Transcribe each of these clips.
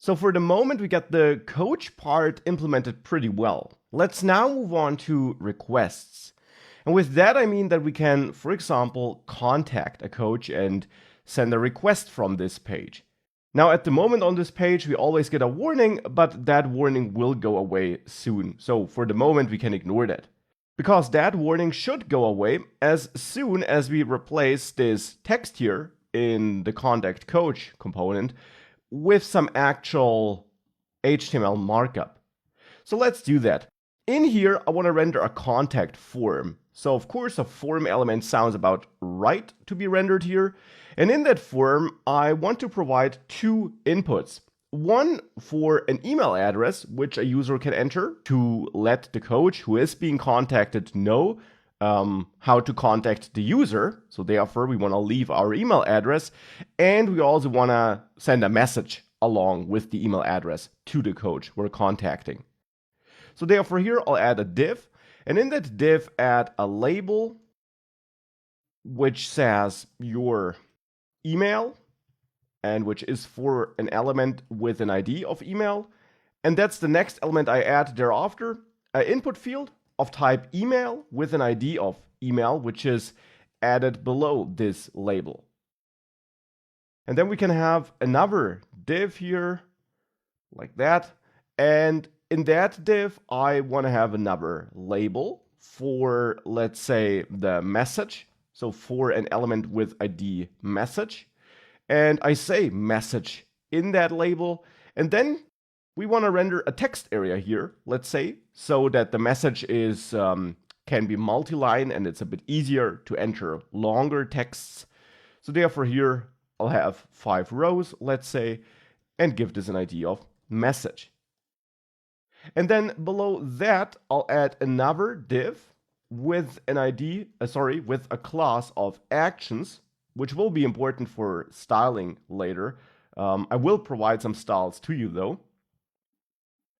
So for the moment, we got the coach part implemented pretty well. Let's now move on to requests. And with that, I mean that we can, for example, contact a coach and send a request from this page. Now, at the moment on this page, we always get a warning, but that warning will go away soon. So for the moment, we can ignore that. Because that warning should go away as soon as we replace this text here in the contact coach component with some actual HTML markup. So let's do that. In here, I want to render a contact form. So of course, a form element sounds about right to be rendered here. And in that form, I want to provide two inputs. One for an email address, which a user can enter to let the coach who is being contacted know how to contact the user. So therefore, we want to leave our email address. And we also want to send a message along with the email address to the coach we're contacting. So therefore here, I'll add a div. And in that div, add a label which says your email and which is for an element with an ID of email. And that's the next element I add thereafter, an input field of type email with an ID of email, which is added below this label. And then we can have another div here like that. And in that div, I want to have another label for, let's say, the message. So for an element with ID message. And I say message in that label. And then we want to render a text area here, let's say, so that the message is can be multi-line and it's a bit easier to enter longer texts. So therefore here I'll have 5 rows, let's say, and give this an ID of message. And then below that, I'll add another div with an ID, with a class of actions, which will be important for styling later. I will provide some styles to you though.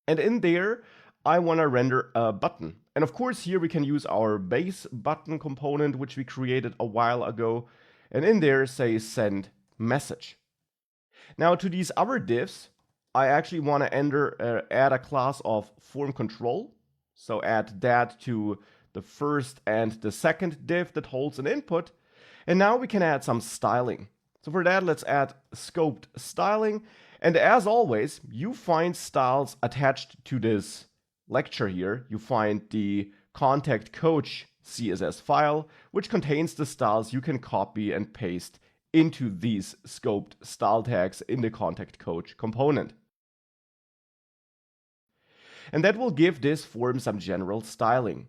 And in there, I want to render a button. And of course, here we can use our base button component, which we created a while ago. And in there, say send message. Now to these other divs, I actually want to add a class of form control. So add that to the first and the second div that holds an input. And now we can add some styling. So for that, let's add scoped styling. And as always, you find styles attached to this lecture here. You find the contact coach CSS file, which contains the styles you can copy and paste into these scoped style tags in the contact coach component. And that will give this form some general styling.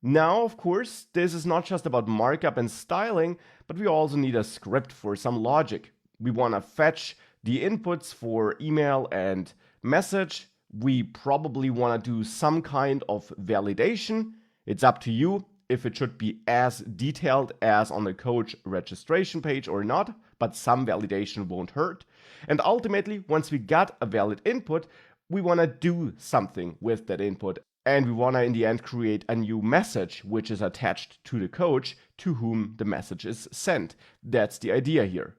Now, of course, this is not just about markup and styling, but we also need a script for some logic. We want to fetch the inputs for email and message. We probably want to do some kind of validation. It's up to you if it should be as detailed as on the coach registration page or not, but some validation won't hurt. And ultimately, once we got a valid input, we want to do something with that input. And we want to, in the end, create a new message, which is attached to the coach to whom the message is sent. That's the idea here.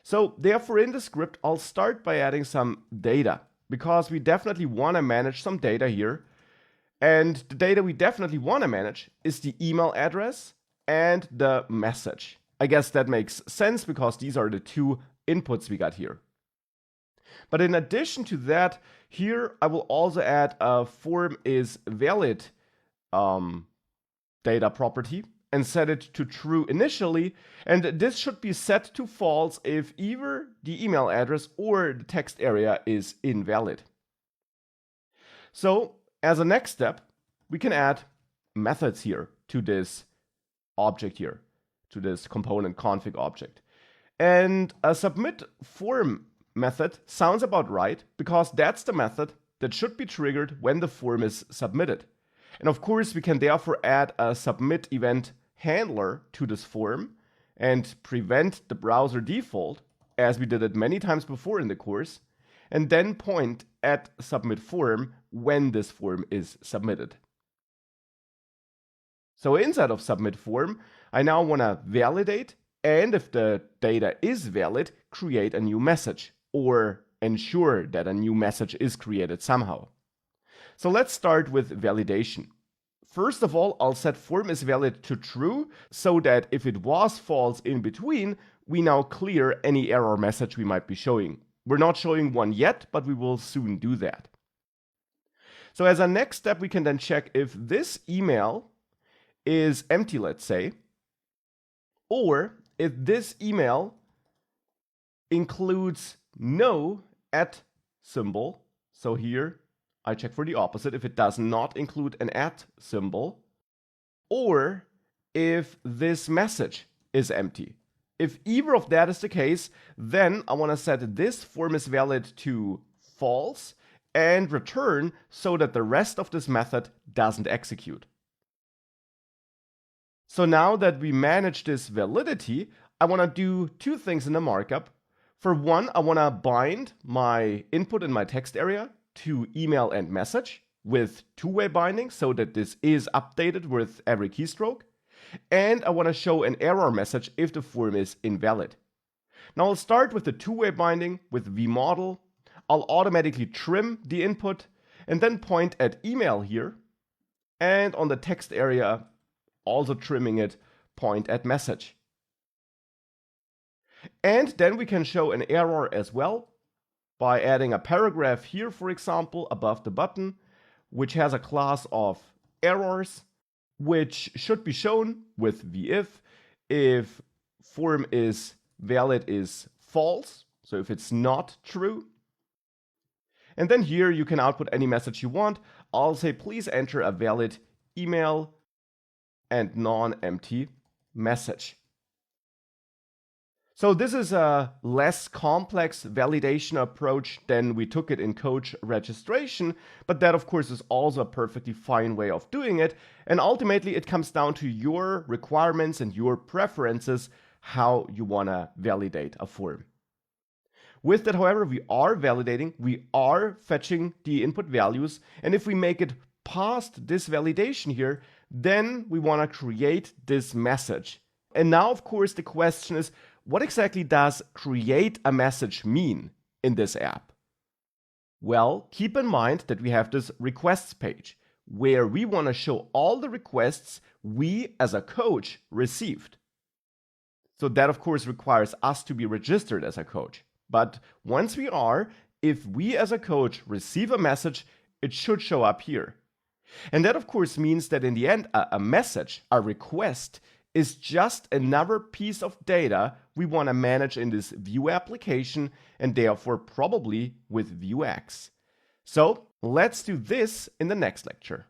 So therefore, in the script, I'll start by adding some data, because we definitely want to manage some data here. And the data we definitely want to manage is the email address and the message. I guess that makes sense because these are the two inputs we got here. But in addition to that, here I will also add a form is valid data property and set it to true initially. And this should be set to false if either the email address or the text area is invalid. So as a next step, we can add methods here to this object here, to this component config object. And a submit form method sounds about right, because that's the method that should be triggered when the form is submitted. And of course, we can therefore add a submit event handler to this form and prevent the browser default, as we did it many times before in the course, and then point at submit form when this form is submitted. So inside of submit form, I now want to validate, and if the data is valid, create a new message, or ensure that a new message is created somehow. So let's start with validation. First of all, I'll set form is valid to true so that if it was false in between, we now clear any error message we might be showing. We're not showing one yet, but we will soon do that. So as a next step, we can then check if this email is empty, let's say, or if this email includes no @ symbol. So here I check for the opposite, if it does not include an @ symbol, or if this message is empty. If either of that is the case, then I want to set this form is valid to false and return so that the rest of this method doesn't execute. So now that we manage this validity, I want to do two things in the markup. For one, I want to bind my input in my text area to email and message with two-way binding so that this is updated with every keystroke. And I want to show an error message if the form is invalid. Now I'll start with the two-way binding with vModel. I'll automatically trim the input and then point at email here. And on the text area, also trimming it, point at message. And then we can show an error as well by adding a paragraph here, for example, above the button, which has a class of errors, which should be shown with vIf if form is valid is false, so if it's not true. And then here you can output any message you want. I'll say please enter a valid email and non-empty message. So this is a less complex validation approach than we took it in coach registration, but that of course is also a perfectly fine way of doing it. And ultimately it comes down to your requirements and your preferences, how you want to validate a form. With that, however, we are validating, we are fetching the input values, and if we make it past this validation here, then we want to create this message. And now, of course, the question is, what exactly does create a message mean in this app? Well, keep in mind that we have this requests page where we want to show all the requests we as a coach received. So that, of course, requires us to be registered as a coach. But once we are, if we as a coach receive a message, it should show up here. And that, of course, means that in the end, a message, a request, is just another piece of data we want to manage in this Vue application and therefore probably with Vuex. So let's do this in the next lecture.